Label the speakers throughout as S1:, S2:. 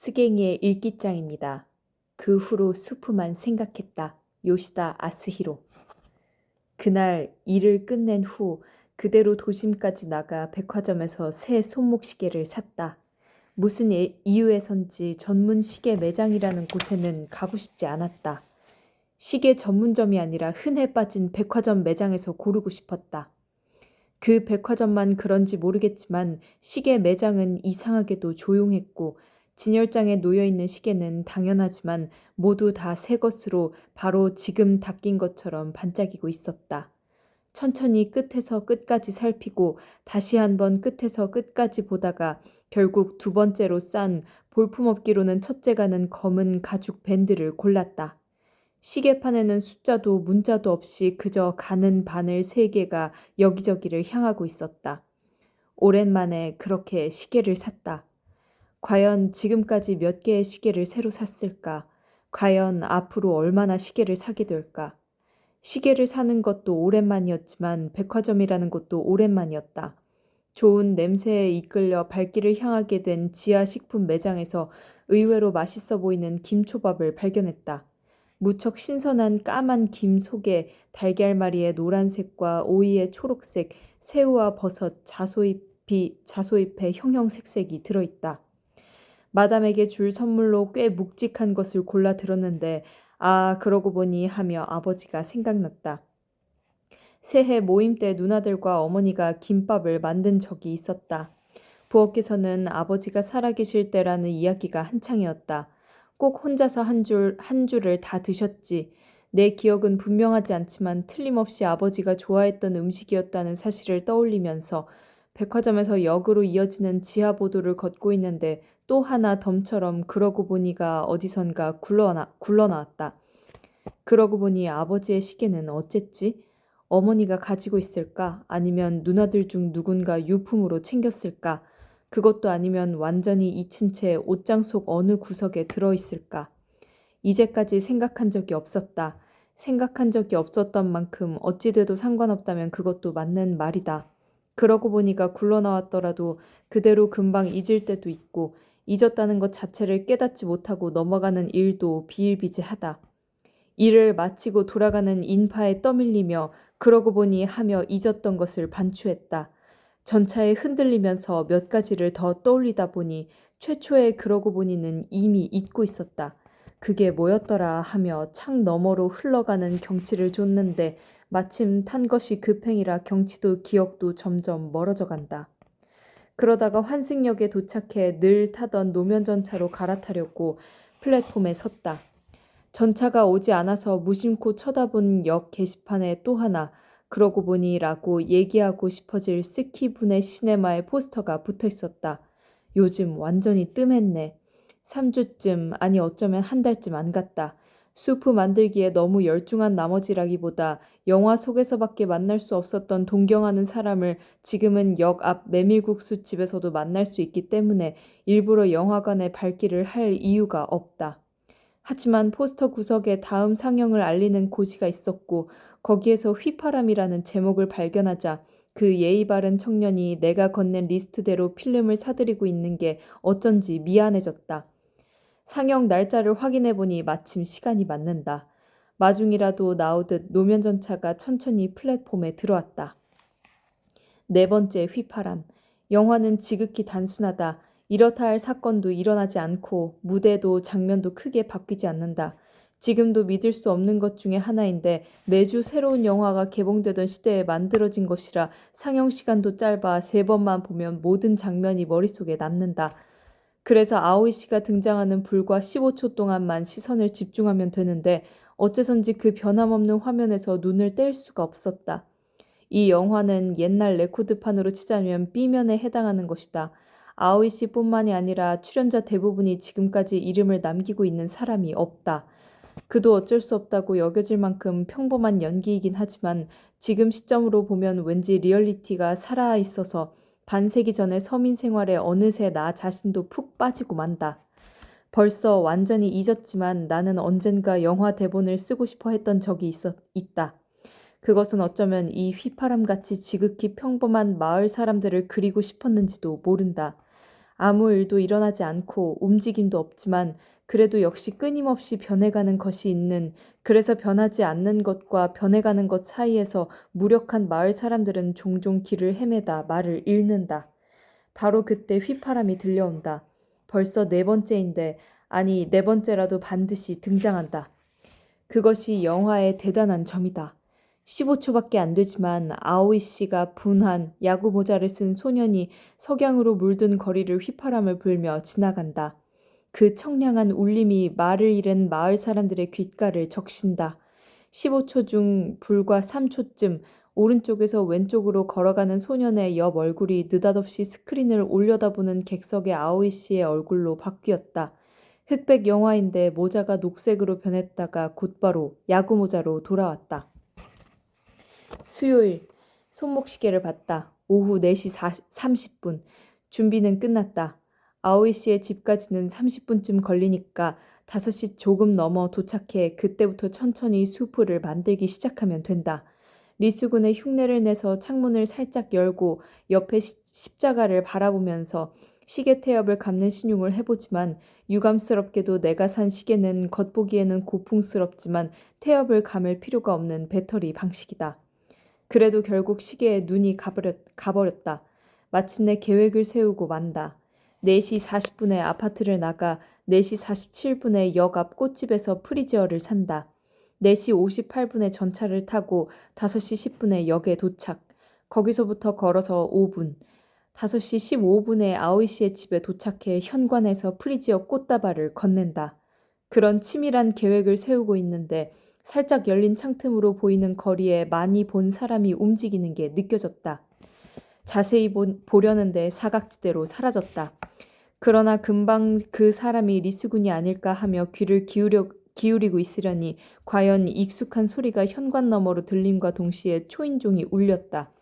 S1: 스갱이의 일기장입니다. 그 후로 수프만 생각했다. 요시다 아스히로. 그날 일을 끝낸 후 그대로 도심까지 나가 백화점에서 새 손목시계를 샀다. 무슨 이유에선지 전문 시계 매장이라는 곳에는 가고 싶지 않았다. 시계 전문점이 아니라 흔해 빠진 백화점 매장에서 고르고 싶었다. 그 백화점만 그런지 모르겠지만 시계 매장은 이상하게도 조용했고 진열장에 놓여있는 시계는 당연하지만 모두 다 새 것으로 바로 지금 닦인 것처럼 반짝이고 있었다. 천천히 끝에서 끝까지 살피고 다시 한번 끝에서 끝까지 보다가 결국 두 번째로 싼 볼품없기로는 첫째가는 검은 가죽 밴드를 골랐다. 시계판에는 숫자도 문자도 없이 그저 가는 바늘 3개가 여기저기를 향하고 있었다. 오랜만에 그렇게 시계를 샀다. 과연 지금까지 몇 개의 시계를 새로 샀을까? 과연 앞으로 얼마나 시계를 사게 될까? 시계를 사는 것도 오랜만이었지만 백화점이라는 것도 오랜만이었다. 좋은 냄새에 이끌려 발길을 향하게 된 지하 식품 매장에서 의외로 맛있어 보이는 김초밥을 발견했다. 무척 신선한 까만 김 속에 달걀말이의 노란색과 오이의 초록색, 새우와 버섯, 자소잎의 형형색색이 들어있다. 마담에게 줄 선물로 꽤 묵직한 것을 골라 들었는데 아 그러고 보니 하며 아버지가 생각났다. 새해 모임 때 누나들과 어머니가 김밥을 만든 적이 있었다. 부엌에서는 아버지가 살아계실 때라는 이야기가 한창이었다. 꼭 혼자서 한 줄을 다 드셨지. 내 기억은 분명하지 않지만 틀림없이 아버지가 좋아했던 음식이었다는 사실을 떠올리면서 백화점에서 역으로 이어지는 지하보도를 걷고 있는데 또 하나 덤처럼 그러고 보니가 어디선가 굴러나왔다. 그러고 보니 아버지의 시계는 어쨌지? 어머니가 가지고 있을까? 아니면 누나들 중 누군가 유품으로 챙겼을까? 그것도 아니면 완전히 잊힌 채 옷장 속 어느 구석에 들어있을까? 이제까지 생각한 적이 없었다. 생각한 적이 없었던 만큼 어찌 돼도 상관없다면 그것도 맞는 말이다. 그러고 보니가 굴러나왔더라도 그대로 금방 잊을 때도 있고 잊었다는 것 자체를 깨닫지 못하고 넘어가는 일도 비일비재하다. 일을 마치고 돌아가는 인파에 떠밀리며 그러고 보니 하며 잊었던 것을 반추했다. 전차에 흔들리면서 몇 가지를 더 떠올리다 보니 최초의 그러고 보니는 이미 잊고 있었다. 그게 뭐였더라 하며 창 너머로 흘러가는 경치를 쫓는데 마침 탄 것이 급행이라 경치도 기억도 점점 멀어져 간다. 그러다가 환승역에 도착해 늘 타던 노면전차로 갈아타려고 플랫폼에 섰다. 전차가 오지 않아서 무심코 쳐다본 역 게시판에 또 하나 그러고 보니라고 얘기하고 싶어질 스키분의 시네마의 포스터가 붙어 있었다. 요즘 완전히 뜸했네. 3주쯤 아니 어쩌면 한 달쯤 안 갔다. 수프 만들기에 너무 열중한 나머지라기보다 영화 속에서밖에 만날 수 없었던 동경하는 사람을 지금은 역 앞 메밀국수 집에서도 만날 수 있기 때문에 일부러 영화관에 발길을 할 이유가 없다. 하지만 포스터 구석에 다음 상영을 알리는 고지가 있었고 거기에서 휘파람이라는 제목을 발견하자 그 예의 바른 청년이 내가 건넨 리스트대로 필름을 사들이고 있는 게 어쩐지 미안해졌다. 상영 날짜를 확인해 보니 마침 시간이 맞는다. 마중이라도 나오듯 노면전차가 천천히 플랫폼에 들어왔다. 네 번째 휘파람. 영화는 지극히 단순하다. 이렇다 할 사건도 일어나지 않고 무대도 장면도 크게 바뀌지 않는다. 지금도 믿을 수 없는 것 중에 하나인데 매주 새로운 영화가 개봉되던 시대에 만들어진 것이라 상영 시간도 짧아 3번만 보면 모든 장면이 머릿속에 남는다. 그래서 아오이 씨가 등장하는 불과 15초 동안만 시선을 집중하면 되는데 어째선지 그 변함없는 화면에서 눈을 뗄 수가 없었다. 이 영화는 옛날 레코드판으로 치자면 B면에 해당하는 것이다. 아오이 씨뿐만이 아니라 출연자 대부분이 지금까지 이름을 남기고 있는 사람이 없다. 그도 어쩔 수 없다고 여겨질 만큼 평범한 연기이긴 하지만 지금 시점으로 보면 왠지 리얼리티가 살아있어서 반세기 전의 서민 생활에 어느새 나 자신도 푹 빠지고 만다. 벌써 완전히 잊었지만 나는 언젠가 영화 대본을 쓰고 싶어 했던 적이 있다. 그것은 어쩌면 이 휘파람같이 지극히 평범한 마을 사람들을 그리고 싶었는지도 모른다. 아무 일도 일어나지 않고 움직임도 없지만 그래도 역시 끊임없이 변해가는 것이 있는, 그래서 변하지 않는 것과 변해가는 것 사이에서 무력한 마을 사람들은 종종 길을 헤매다 말을 잃는다. 바로 그때 휘파람이 들려온다. 벌써 네 번째인데, 아니 네 번째라도 반드시 등장한다. 그것이 영화의 대단한 점이다. 15초밖에 안 되지만 아오이 씨가 분한 야구 모자를 쓴 소년이 석양으로 물든 거리를 휘파람을 불며 지나간다. 그 청량한 울림이 말을 잃은 마을 사람들의 귓가를 적신다. 15초 중 불과 3초쯤 오른쪽에서 왼쪽으로 걸어가는 소년의 옆 얼굴이 느닷없이 스크린을 올려다보는 객석의 아오이 씨의 얼굴로 바뀌었다. 흑백 영화인데 모자가 녹색으로 변했다가 곧바로 야구 모자로 돌아왔다. 수요일, 손목시계를 봤다. 오후 4시 30분. 준비는 끝났다. 아오이 씨의 집까지는 30분쯤 걸리니까 5시 조금 넘어 도착해 그때부터 천천히 수프를 만들기 시작하면 된다. 리수군의 흉내를 내서 창문을 살짝 열고 옆에 십자가를 바라보면서 시계 태엽을 감는 신용을 해보지만 유감스럽게도 내가 산 시계는 겉보기에는 고풍스럽지만 태엽을 감을 필요가 없는 배터리 방식이다. 그래도 결국 시계에 눈이 가버렸다. 마침내 계획을 세우고 만다. 4시 40분에 아파트를 나가 4시 47분에 역 앞 꽃집에서 프리지어를 산다. 4시 58분에 전차를 타고 5시 10분에 역에 도착. 거기서부터 걸어서 5분. 5시 15분에 아오이 씨의 집에 도착해 현관에서 프리지어 꽃다발을 건넨다. 그런 치밀한 계획을 세우고 있는데 살짝 열린 창틈으로 보이는 거리에 많이 본 사람이 움직이는 게 느껴졌다. 자세히 보려는데 사각지대로 사라졌다. 그러나 금방 그 사람이 리스군이 아닐까 하며 귀를 기울이고 있으려니 과연 익숙한 소리가 현관 너머로 들림과 동시에 초인종이 울렸다.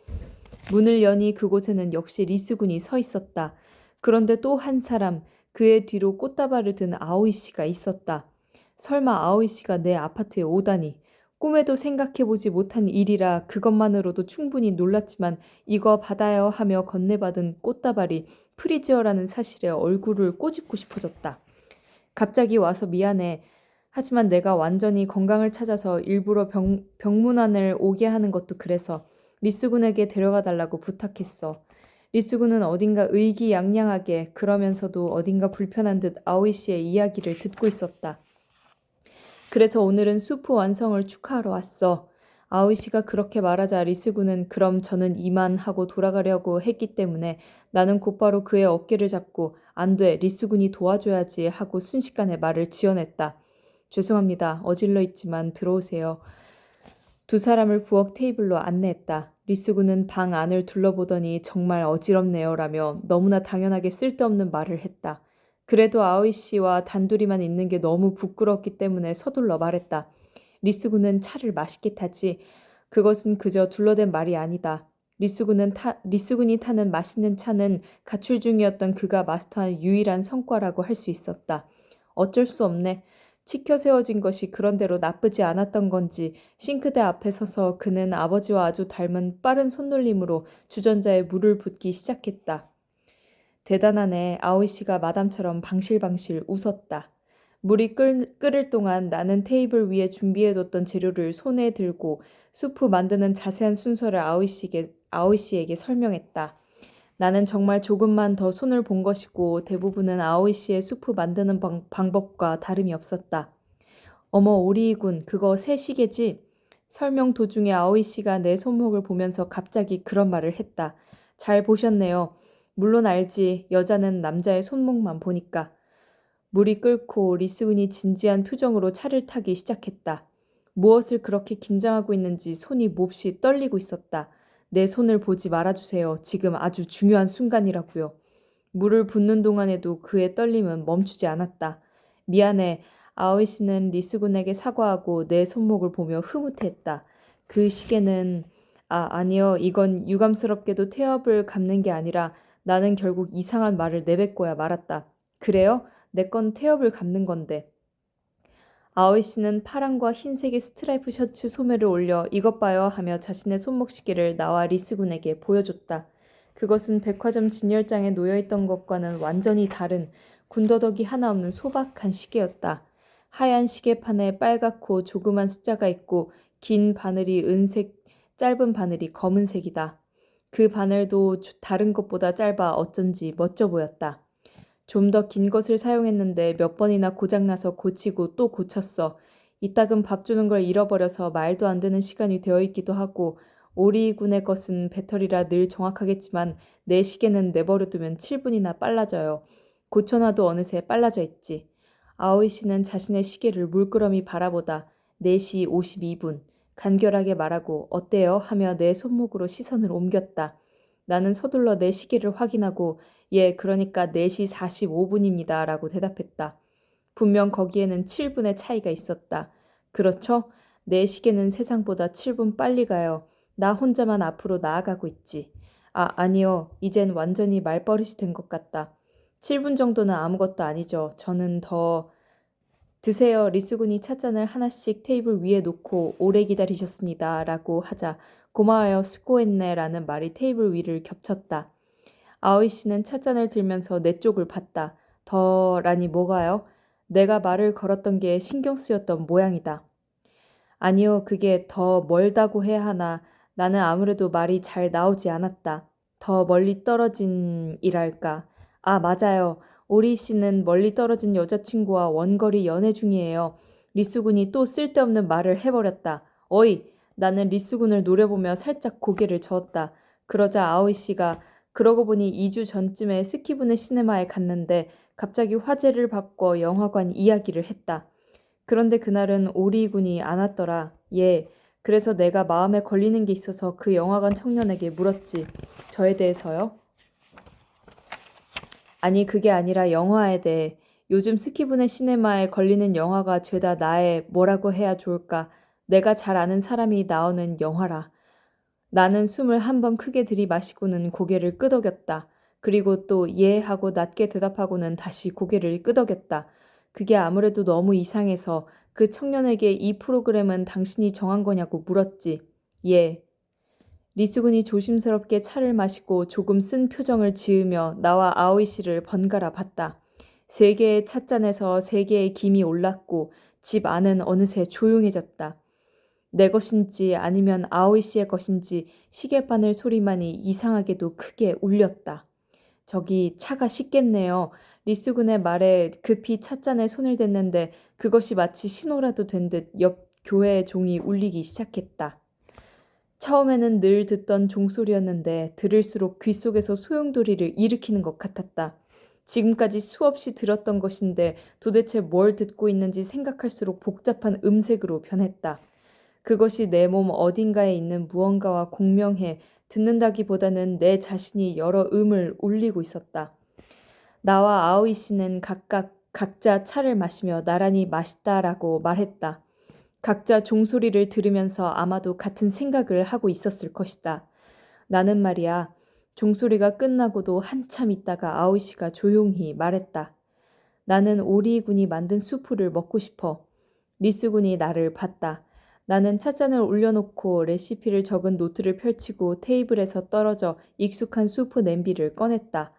S1: 문을 여니 그곳에는 역시 리스군이 서 있었다. 그런데 또 한 사람, 그의 뒤로 꽃다발을 든 아오이 씨가 있었다. 설마 아오이 씨가 내 아파트에 오다니. 꿈에도 생각해보지 못한 일이라 그것만으로도 충분히 놀랐지만 이거 받아요 하며 건네받은 꽃다발이 프리지어라는 사실에 얼굴을 꼬집고 싶어졌다. 갑자기 와서 미안해. 하지만 내가 완전히 건강을 찾아서 일부러 병문안을 오게 하는 것도 그래서 리스군에게 데려가 달라고 부탁했어. 리스군은 어딘가 의기양양하게 그러면서도 어딘가 불편한 듯 아오이 씨의 이야기를 듣고 있었다. 그래서 오늘은 수프 완성을 축하하러 왔어. 아오이 씨가 그렇게 말하자 리스군은 그럼 저는 이만 하고 돌아가려고 했기 때문에 나는 곧바로 그의 어깨를 잡고 안 돼, 리스군이 도와줘야지 하고 순식간에 말을 지어냈다. 죄송합니다. 어질러 있지만 들어오세요. 두 사람을 부엌 테이블로 안내했다. 리스군은 방 안을 둘러보더니 정말 어지럽네요 라며 너무나 당연하게 쓸데없는 말을 했다. 그래도 아오이 씨와 단둘이만 있는 게 너무 부끄럽기 때문에 서둘러 말했다. 리스군은 차를 맛있게 타지. 그것은 그저 둘러댄 말이 아니다. 리스군이 타는 맛있는 차는 가출 중이었던 그가 마스터한 유일한 성과라고 할 수 있었다. 어쩔 수 없네. 치켜 세워진 것이 그런대로 나쁘지 않았던 건지 싱크대 앞에 서서 그는 아버지와 아주 닮은 빠른 손놀림으로 주전자에 물을 붓기 시작했다. 대단하네. 아오이 씨가 마담처럼 방실방실 웃었다. 물이 끓을 동안 나는 테이블 위에 준비해뒀던 재료를 손에 들고 수프 만드는 자세한 순서를 아오이 씨에게 설명했다. 나는 정말 조금만 더 손을 본 것이고 대부분은 아오이 씨의 수프 만드는 방법과 다름이 없었다. 어머 오리이군, 그거 새 시계지? 설명 도중에 아오이 씨가 내 손목을 보면서 갑자기 그런 말을 했다. 잘 보셨네요. 물론 알지. 여자는 남자의 손목만 보니까. 물이 끓고 리스군이 진지한 표정으로 차를 타기 시작했다. 무엇을 그렇게 긴장하고 있는지 손이 몹시 떨리고 있었다. 내 손을 보지 말아주세요. 지금 아주 중요한 순간이라고요. 물을 붓는 동안에도 그의 떨림은 멈추지 않았다. 미안해. 아오이 씨는 리스군에게 사과하고 내 손목을 보며 흐뭇해했다. 그 시계는 아니요. 이건 유감스럽게도 태엽을 감는 게 아니라 나는 결국 이상한 말을 내뱉고야 말았다. 그래요? 내 건 태엽을 감는 건데. 아오이 씨는 파랑과 흰색의 스트라이프 셔츠 소매를 올려 이것 봐요 하며 자신의 손목시계를 나와 리스군에게 보여줬다. 그것은 백화점 진열장에 놓여있던 것과는 완전히 다른 군더더기 하나 없는 소박한 시계였다. 하얀 시계판에 빨갛고 조그만 숫자가 있고 긴 바늘이 은색, 짧은 바늘이 검은색이다. 그 바늘도 다른 것보다 짧아 어쩐지 멋져 보였다. 좀 더 긴 것을 사용했는데 몇 번이나 고장나서 고치고 또 고쳤어. 이따금 밥 주는 걸 잃어버려서 말도 안 되는 시간이 되어 있기도 하고 오리군의 것은 배터리라 늘 정확하겠지만 내 시계는 내버려두면 7분이나 빨라져요. 고쳐놔도 어느새 빨라져 있지. 아오이 씨는 자신의 시계를 물끄러미 바라보다 4시 52분 간결하게 말하고 어때요? 하며 내 손목으로 시선을 옮겼다. 나는 서둘러 내 시계를 확인하고 예, 그러니까 4시 45분입니다. 라고 대답했다. 분명 거기에는 7분의 차이가 있었다. 그렇죠? 내 시계는 세상보다 7분 빨리 가요. 나 혼자만 앞으로 나아가고 있지. 아니요. 이젠 완전히 말버릇이 된 것 같다. 7분 정도는 아무것도 아니죠. 저는 더... 드세요. 리스군이 찻잔을 하나씩 테이블 위에 놓고 오래 기다리셨습니다. 라고 하자 고마워요. 수고했네. 라는 말이 테이블 위를 겹쳤다. 아오이 씨는 찻잔을 들면서 내 쪽을 봤다. 더라니 뭐가요? 내가 말을 걸었던 게 신경 쓰였던 모양이다. 아니요, 그게 더 멀다고 해야 하나. 나는 아무래도 말이 잘 나오지 않았다. 더 멀리 떨어진이랄까. 맞아요. 오리 씨는 멀리 떨어진 여자친구와 원거리 연애 중이에요. 리수군이 또 쓸데없는 말을 해버렸다. 어이! 나는 리수군을 노려보며 살짝 고개를 저었다. 그러자 아오이 씨가 그러고 보니 2주 전쯤에 스키분의 시네마에 갔는데 갑자기 화제를 바꿔 영화관 이야기를 했다. 그런데 그날은 오리군이 안 왔더라. 예. 그래서 내가 마음에 걸리는 게 있어서 그 영화관 청년에게 물었지. 저에 대해서요? 아니, 그게 아니라 영화에 대해. 요즘 스키분의 시네마에 걸리는 영화가 죄다 나의 뭐라고 해야 좋을까. 내가 잘 아는 사람이 나오는 영화라. 나는 숨을 한 번 크게 들이마시고는 고개를 끄덕였다. 그리고 또 예 하고 낮게 대답하고는 다시 고개를 끄덕였다. 그게 아무래도 너무 이상해서 그 청년에게 이 프로그램은 당신이 정한 거냐고 물었지. 예. 리수군이 조심스럽게 차를 마시고 조금 쓴 표정을 지으며 나와 아오이 씨를 번갈아 봤다. 3개의 찻잔에서 3개의 김이 올랐고 집 안은 어느새 조용해졌다. 내 것인지 아니면 아오이 씨의 것인지 시계바늘 소리만이 이상하게도 크게 울렸다. 저기 차가 식겠네요. 리수군의 말에 급히 찻잔에 손을 댔는데 그것이 마치 신호라도 된 듯 옆 교회의 종이 울리기 시작했다. 처음에는 늘 듣던 종소리였는데 들을수록 귀 속에서 소용돌이를 일으키는 것 같았다. 지금까지 수없이 들었던 것인데 도대체 뭘 듣고 있는지 생각할수록 복잡한 음색으로 변했다. 그것이 내 몸 어딘가에 있는 무언가와 공명해 듣는다기보다는 내 자신이 여러 음을 울리고 있었다. 나와 아오이 씨는 각자 차를 마시며 나란히 맛있다라고 말했다. 각자 종소리를 들으면서 아마도 같은 생각을 하고 있었을 것이다. 나는 말이야, 종소리가 끝나고도 한참 있다가 아오이 씨가 조용히 말했다. 나는 오리군이 만든 수프를 먹고 싶어. 리스군이 나를 봤다. 나는 찻잔을 올려놓고 레시피를 적은 노트를 펼치고 테이블에서 떨어져 익숙한 수프 냄비를 꺼냈다.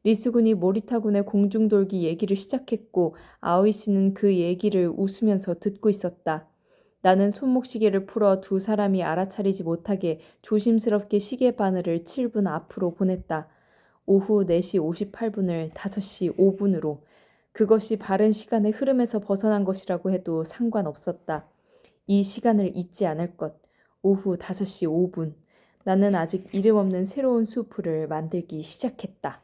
S1: 리스군이 모리타군의 공중돌기 얘기를 시작했고 아오이 씨는 그 얘기를 웃으면서 듣고 있었다. 나는 손목시계를 풀어 두 사람이 알아차리지 못하게 조심스럽게 시계 바늘을 7분 앞으로 보냈다. 오후 4시 58분을 5시 5분으로. 그것이 바른 시간의 흐름에서 벗어난 것이라고 해도 상관없었다. 이 시간을 잊지 않을 것. 오후 5시 5분. 나는 아직 이름 없는 새로운 수프를 만들기 시작했다.